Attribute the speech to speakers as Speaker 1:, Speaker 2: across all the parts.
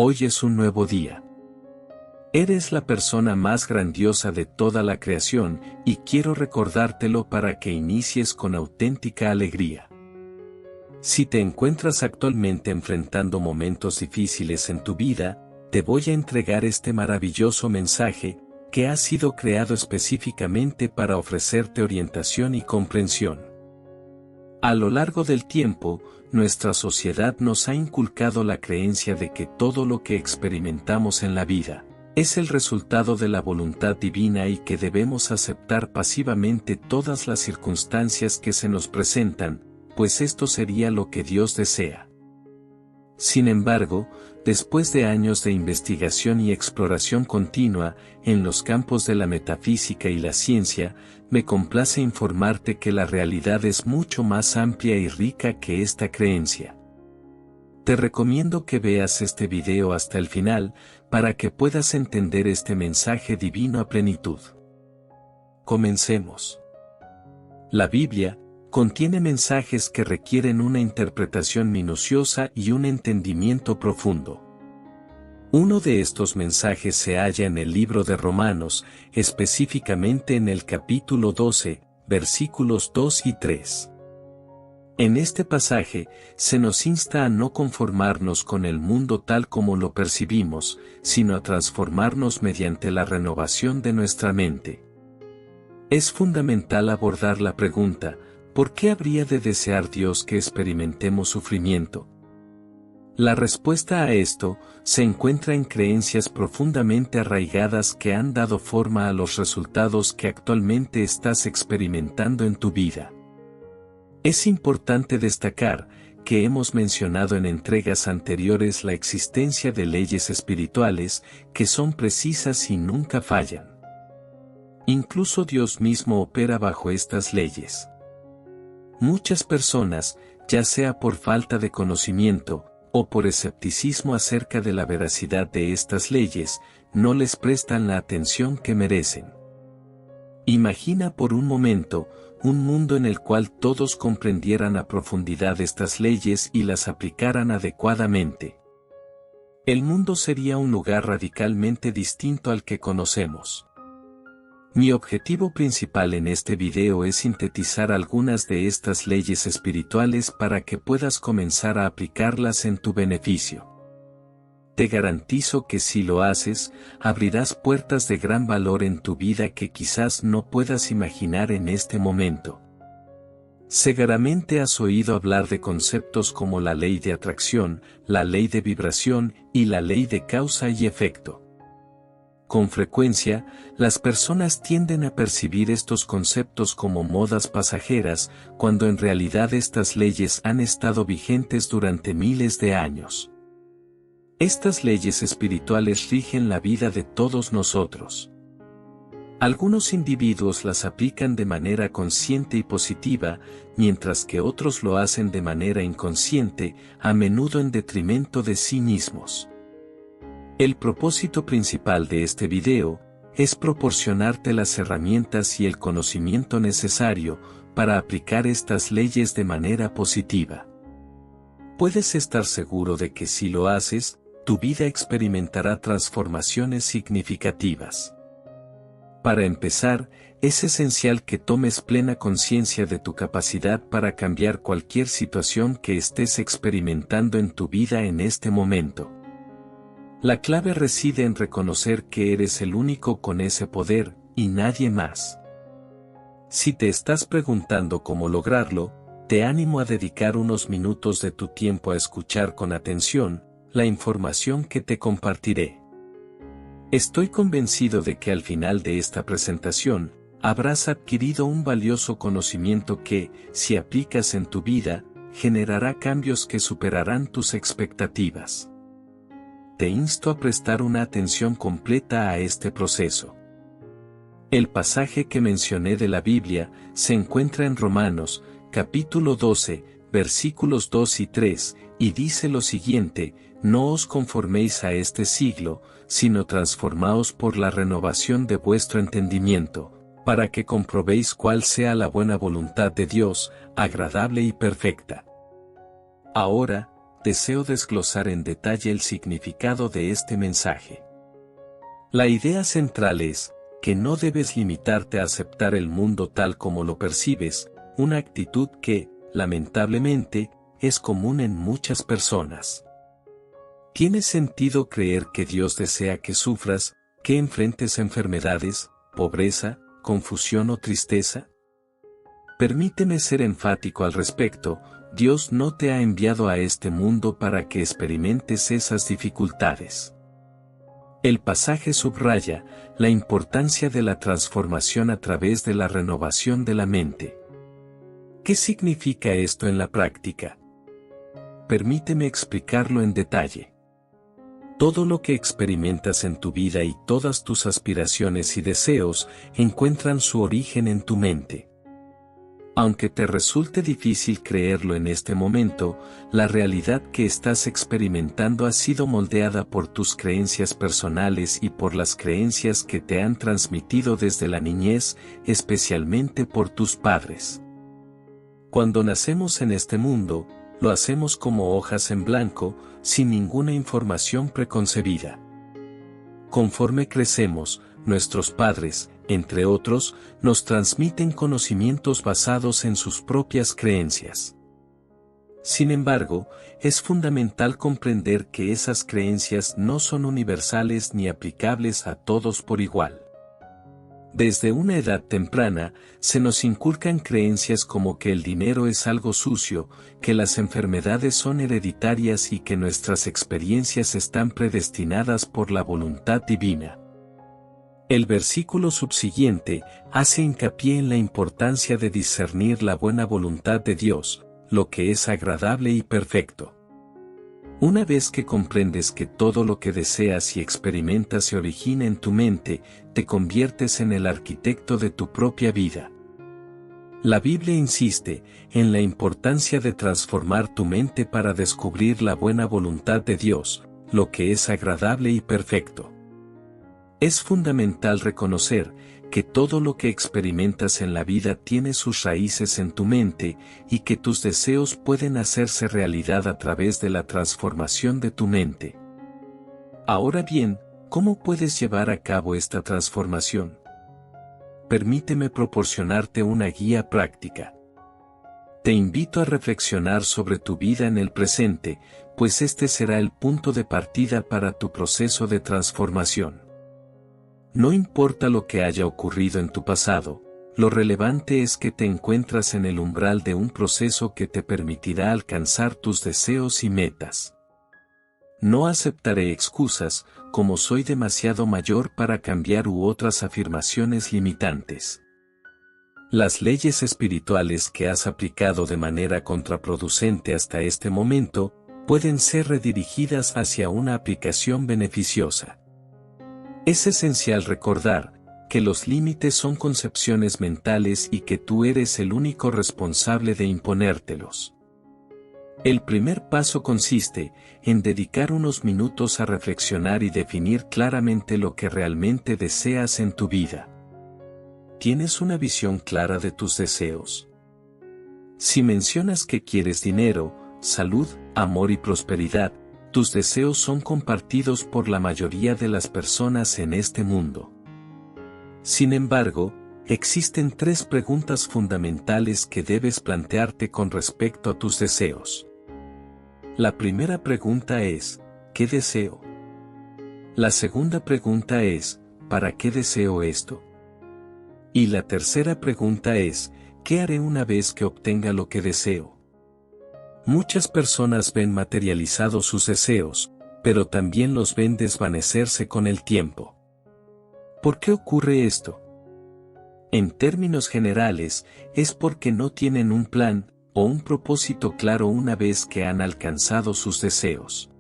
Speaker 1: Hoy es un nuevo día. Eres la persona más grandiosa de toda la creación y quiero recordártelo para que inicies con auténtica alegría. Si te encuentras actualmente enfrentando momentos difíciles en tu vida, te voy a entregar este maravilloso mensaje que ha sido creado específicamente para ofrecerte orientación y comprensión. A lo largo del tiempo, nuestra sociedad nos ha inculcado la creencia de que todo lo que experimentamos en la vida es el resultado de la voluntad divina y que debemos aceptar pasivamente todas las circunstancias que se nos presentan, pues esto sería lo que Dios desea. Sin embargo, después de años de investigación y exploración continua en los campos de la metafísica y la ciencia, me complace informarte que la realidad es mucho más amplia y rica que esta creencia. Te recomiendo que veas este video hasta el final, para que puedas entender este mensaje divino a plenitud. Comencemos. La Biblia contiene mensajes que requieren una interpretación minuciosa y un entendimiento profundo. Uno de estos mensajes se halla en el libro de Romanos, específicamente en el capítulo 12, versículos 2 y 3. En este pasaje, se nos insta a no conformarnos con el mundo tal como lo percibimos, sino a transformarnos mediante la renovación de nuestra mente. Es fundamental abordar la pregunta: ¿por qué habría de desear Dios que experimentemos sufrimiento? La respuesta a esto se encuentra en creencias profundamente arraigadas que han dado forma a los resultados que actualmente estás experimentando en tu vida. Es importante destacar que hemos mencionado en entregas anteriores la existencia de leyes espirituales que son precisas y nunca fallan. Incluso Dios mismo opera bajo estas leyes. Muchas personas, ya sea por falta de conocimiento, o por escepticismo acerca de la veracidad de estas leyes, no les prestan la atención que merecen. Imagina por un momento, un mundo en el cual todos comprendieran a profundidad estas leyes y las aplicaran adecuadamente. El mundo sería un lugar radicalmente distinto al que conocemos. Mi objetivo principal en este video es sintetizar algunas de estas leyes espirituales para que puedas comenzar a aplicarlas en tu beneficio. Te garantizo que si lo haces, abrirás puertas de gran valor en tu vida que quizás no puedas imaginar en este momento. Seguramente has oído hablar de conceptos como la ley de atracción, la ley de vibración y la ley de causa y efecto. Con frecuencia, las personas tienden a percibir estos conceptos como modas pasajeras, cuando en realidad estas leyes han estado vigentes durante miles de años. Estas leyes espirituales rigen la vida de todos nosotros. Algunos individuos las aplican de manera consciente y positiva, mientras que otros lo hacen de manera inconsciente, a menudo en detrimento de sí mismos. El propósito principal de este video es proporcionarte las herramientas y el conocimiento necesario para aplicar estas leyes de manera positiva. Puedes estar seguro de que si lo haces, tu vida experimentará transformaciones significativas. Para empezar, es esencial que tomes plena conciencia de tu capacidad para cambiar cualquier situación que estés experimentando en tu vida en este momento. La clave reside en reconocer que eres el único con ese poder, y nadie más. Si te estás preguntando cómo lograrlo, te animo a dedicar unos minutos de tu tiempo a escuchar con atención la información que te compartiré. Estoy convencido de que al final de esta presentación, habrás adquirido un valioso conocimiento que, si aplicas en tu vida, generará cambios que superarán tus expectativas. Te insto a prestar una atención completa a este proceso. El pasaje que mencioné de la Biblia se encuentra en Romanos, capítulo 12, versículos 2 y 3, y dice lo siguiente: no os conforméis a este siglo, sino transformaos por la renovación de vuestro entendimiento, para que comprobéis cuál sea la buena voluntad de Dios, agradable y perfecta. Ahora, deseo desglosar en detalle el significado de este mensaje. La idea central es que no debes limitarte a aceptar el mundo tal como lo percibes, una actitud que, lamentablemente, es común en muchas personas. ¿Tiene sentido creer que Dios desea que sufras, que enfrentes enfermedades, pobreza, confusión o tristeza? Permíteme ser enfático al respecto. Dios no te ha enviado a este mundo para que experimentes esas dificultades. El pasaje subraya la importancia de la transformación a través de la renovación de la mente. ¿Qué significa esto en la práctica? Permíteme explicarlo en detalle. Todo lo que experimentas en tu vida y todas tus aspiraciones y deseos encuentran su origen en tu mente. Aunque te resulte difícil creerlo en este momento, la realidad que estás experimentando ha sido moldeada por tus creencias personales y por las creencias que te han transmitido desde la niñez, especialmente por tus padres. Cuando nacemos en este mundo, lo hacemos como hojas en blanco, sin ninguna información preconcebida. Conforme crecemos, nuestros padres, entre otros, nos transmiten conocimientos basados en sus propias creencias. Sin embargo, es fundamental comprender que esas creencias no son universales ni aplicables a todos por igual. Desde una edad temprana, se nos inculcan creencias como que el dinero es algo sucio, que las enfermedades son hereditarias y que nuestras experiencias están predestinadas por la voluntad divina. El versículo subsiguiente hace hincapié en la importancia de discernir la buena voluntad de Dios, lo que es agradable y perfecto. Una vez que comprendes que todo lo que deseas y experimentas se origina en tu mente, te conviertes en el arquitecto de tu propia vida. La Biblia insiste en la importancia de transformar tu mente para descubrir la buena voluntad de Dios, lo que es agradable y perfecto. Es fundamental reconocer que todo lo que experimentas en la vida tiene sus raíces en tu mente y que tus deseos pueden hacerse realidad a través de la transformación de tu mente. Ahora bien, ¿cómo puedes llevar a cabo esta transformación? Permíteme proporcionarte una guía práctica. Te invito a reflexionar sobre tu vida en el presente, pues este será el punto de partida para tu proceso de transformación. No importa lo que haya ocurrido en tu pasado, lo relevante es que te encuentras en el umbral de un proceso que te permitirá alcanzar tus deseos y metas. No aceptaré excusas, como soy demasiado mayor para cambiar u otras afirmaciones limitantes. Las leyes espirituales que has aplicado de manera contraproducente hasta este momento, pueden ser redirigidas hacia una aplicación beneficiosa. Es esencial recordar que los límites son concepciones mentales y que tú eres el único responsable de imponértelos. El primer paso consiste en dedicar unos minutos a reflexionar y definir claramente lo que realmente deseas en tu vida. ¿Tienes una visión clara de tus deseos? Si mencionas que quieres dinero, salud, amor y prosperidad, tus deseos son compartidos por la mayoría de las personas en este mundo. Sin embargo, existen 3 preguntas fundamentales que debes plantearte con respecto a tus deseos. La primera pregunta es, ¿qué deseo? La segunda pregunta es, ¿para qué deseo esto? Y la tercera pregunta es, ¿qué haré una vez que obtenga lo que deseo? Muchas personas ven materializados sus deseos, pero también los ven desvanecerse con el tiempo. ¿Por qué ocurre esto? En términos generales, es porque no tienen un plan o un propósito claro una vez que han alcanzado sus deseos.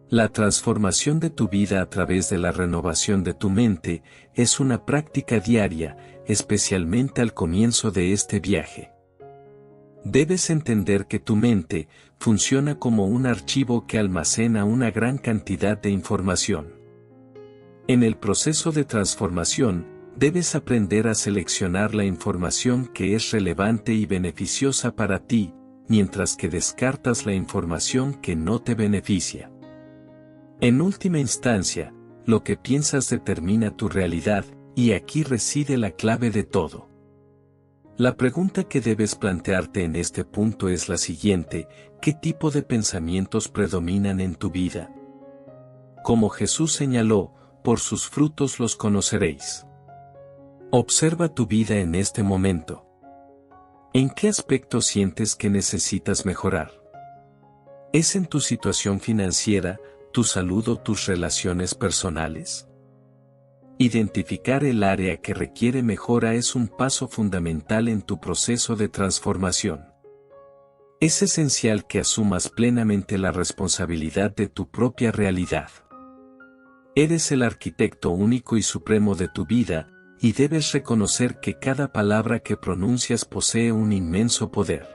Speaker 1: La transformación de tu vida a través de la renovación de tu mente es una práctica diaria, especialmente al comienzo de este viaje. Debes entender que tu mente funciona como un archivo que almacena una gran cantidad de información. En el proceso de transformación, debes aprender a seleccionar la información que es relevante y beneficiosa para ti, mientras que descartas la información que no te beneficia. En última instancia, lo que piensas determina tu realidad, y aquí reside la clave de todo. La pregunta que debes plantearte en este punto es la siguiente: ¿qué tipo de pensamientos predominan en tu vida? Como Jesús señaló, por sus frutos los conoceréis. Observa tu vida en este momento. ¿En qué aspecto sientes que necesitas mejorar? ¿Es en tu situación financiera, tu salud o tus relaciones personales? Identificar el área que requiere mejora es un paso fundamental en tu proceso de transformación. Es esencial que asumas plenamente la responsabilidad de tu propia realidad. Eres el arquitecto único y supremo de tu vida, y debes reconocer que cada palabra que pronuncias posee un inmenso poder.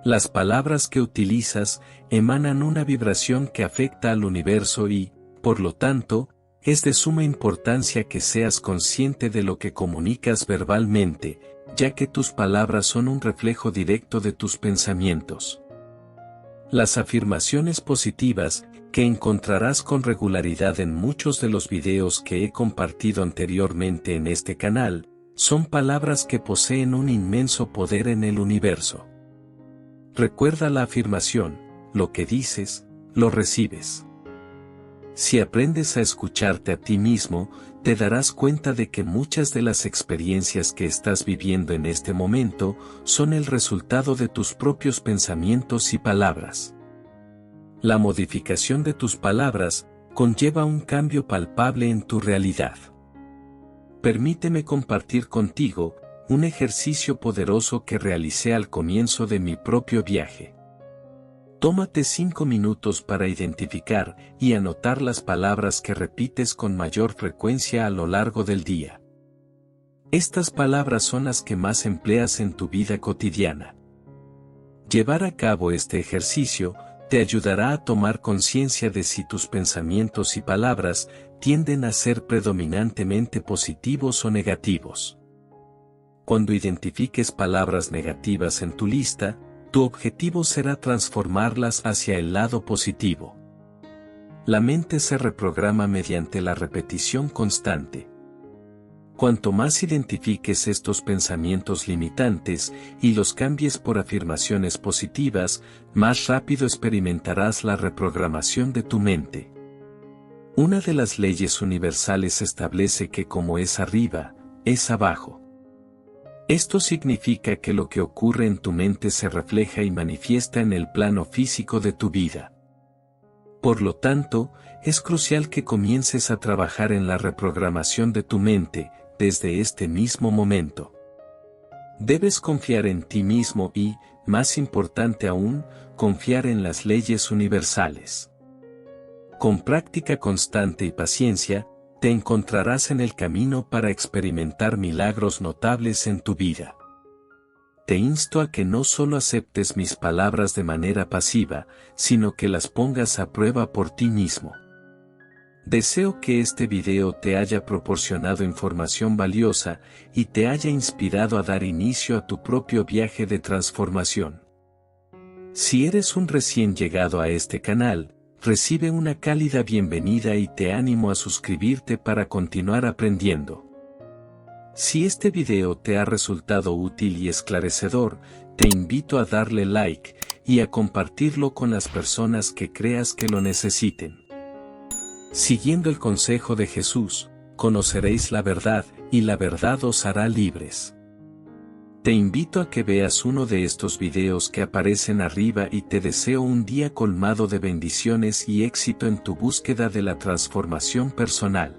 Speaker 1: Las palabras que utilizas emanan una vibración que afecta al universo y, por lo tanto, es de suma importancia que seas consciente de lo que comunicas verbalmente, ya que tus palabras son un reflejo directo de tus pensamientos. Las afirmaciones positivas, que encontrarás con regularidad en muchos de los videos que he compartido anteriormente en este canal, son palabras que poseen un inmenso poder en el universo. Recuerda la afirmación: lo que dices, lo recibes. Si aprendes a escucharte a ti mismo, te darás cuenta de que muchas de las experiencias que estás viviendo en este momento son el resultado de tus propios pensamientos y palabras. La modificación de tus palabras conlleva un cambio palpable en tu realidad. Permíteme compartir contigo un ejercicio poderoso que realicé al comienzo de mi propio viaje. Tómate 5 minutos para identificar y anotar las palabras que repites con mayor frecuencia a lo largo del día. Estas palabras son las que más empleas en tu vida cotidiana. Llevar a cabo este ejercicio te ayudará a tomar conciencia de si tus pensamientos y palabras tienden a ser predominantemente positivos o negativos. Cuando identifiques palabras negativas en tu lista, tu objetivo será transformarlas hacia el lado positivo. La mente se reprograma mediante la repetición constante. Cuanto más identifiques estos pensamientos limitantes y los cambies por afirmaciones positivas, más rápido experimentarás la reprogramación de tu mente. Una de las leyes universales establece que como es arriba, es abajo. Esto significa que lo que ocurre en tu mente se refleja y manifiesta en el plano físico de tu vida. Por lo tanto, es crucial que comiences a trabajar en la reprogramación de tu mente, desde este mismo momento. Debes confiar en ti mismo y, más importante aún, confiar en las leyes universales. Con práctica constante y paciencia, te encontrarás en el camino para experimentar milagros notables en tu vida. Te insto a que no solo aceptes mis palabras de manera pasiva, sino que las pongas a prueba por ti mismo. Deseo que este video te haya proporcionado información valiosa y te haya inspirado a dar inicio a tu propio viaje de transformación. Si eres un recién llegado a este canal, recibe una cálida bienvenida y te animo a suscribirte para continuar aprendiendo. Si este video te ha resultado útil y esclarecedor, te invito a darle like y a compartirlo con las personas que creas que lo necesiten. Siguiendo el consejo de Jesús, conoceréis la verdad, y la verdad os hará libres. Te invito a que veas uno de estos videos que aparecen arriba y te deseo un día colmado de bendiciones y éxito en tu búsqueda de la transformación personal.